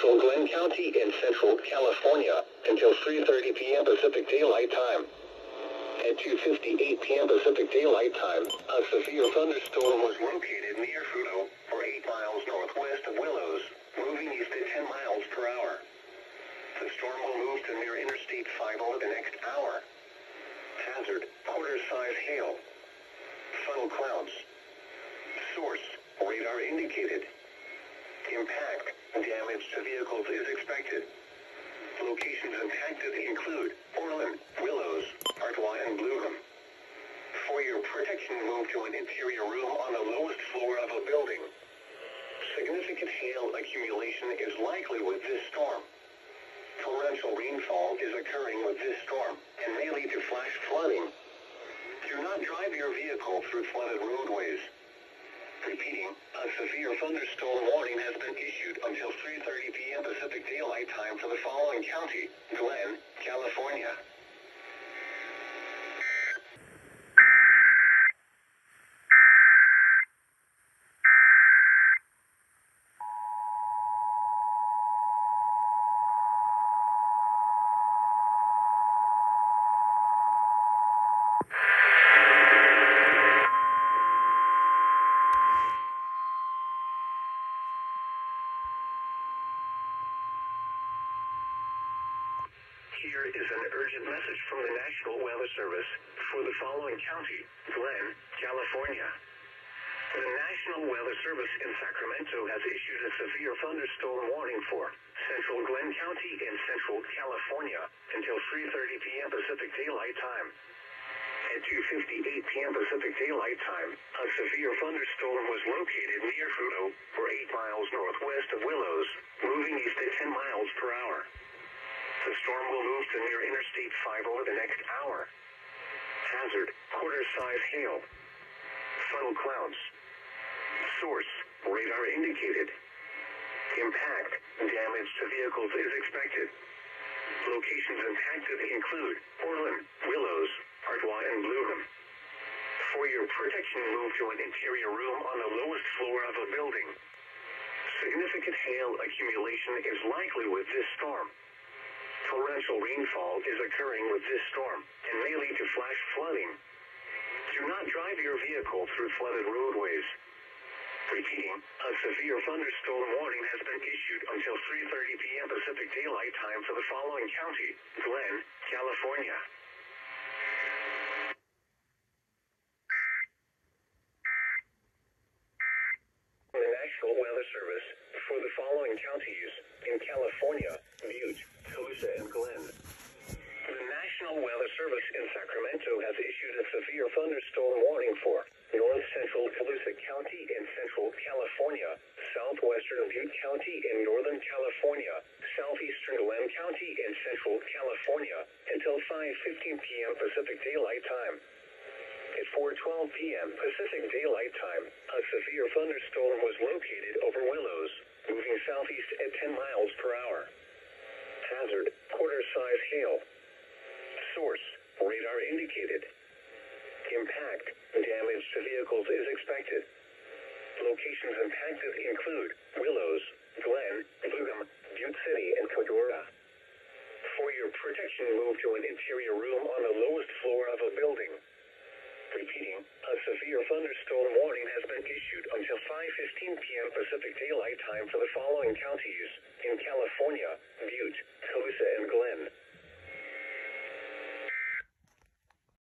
central Glenn County in central California until 3:30 p.m. Pacific Daylight Time. At 2:58 p.m. Pacific Daylight Time, a severe thunderstorm was located near Fruto, or 8 miles northwest of Willows, moving east at 10 miles per hour. The storm will move to near Interstate 5 over the next hour. Hazard, quarter-size hail. Funnel clouds. Source, radar indicated. Impact, damage to vehicles is expected. Locations impacted include Orland, Willows, Artois, and Bloom. For your protection, move to an interior room on the lowest floor of a building. Significant hail accumulation is likely with this storm. Torrential rainfall is occurring with this storm and may lead to flash flooding. Do not drive your vehicle through flooded roadways. Repeating, a severe thunderstorm warning has been issued until 3:30 p.m. Pacific Daylight Time for the following county: Glenn, California. Here is an urgent message from the National Weather Service for the following county: Glenn, California. The National Weather Service in Sacramento has issued a severe thunderstorm warning for central Glenn County in central California until 3:30 p.m. Pacific Daylight Time. At 2:58 p.m. Pacific Daylight Time, a severe thunderstorm was located near Fruto, or 8 miles northwest of Willows, moving east at 10 miles per hour. The storm will move to near Interstate 5 over the next hour. Hazard, quarter-size hail. Funnel clouds. Source, radar indicated. Impact, damage to vehicles is expected. Locations impacted include Orland, Willows, Artois, and Bloom. For your protection, move to an interior room on the lowest floor of a building. Significant hail accumulation is likely with this storm. Torrential rainfall is occurring with this storm and may lead to flash flooding. Do not drive your vehicle through flooded roadways. Repeating, a severe thunderstorm warning has been issued until 3:30 p.m. Pacific Daylight Time for the following county: Glenn, California. The National Weather Service for the following counties in California: Butte, Colusa, and Glenn. The National Weather Service in Sacramento has issued a severe thunderstorm warning for north central Colusa County in central California, southwestern Butte County in northern California, southeastern Glenn County in central California until 5:15 p.m. Pacific Daylight Time. At 4:12 p.m. Pacific Daylight Time, a severe thunderstorm was located over Willows, moving southeast at 10 miles per hour. Hazard, quarter-size hail. Source, radar indicated. Impact, damage to vehicles is expected. Locations impacted include Willows, Glenn, Bloom, Butte City, and Codora. For your protection, move to an interior room on the lowest floor of a building. Repeating, a severe thunderstorm warning has been issued until 5:15 p.m. Pacific Daylight Time for the following counties: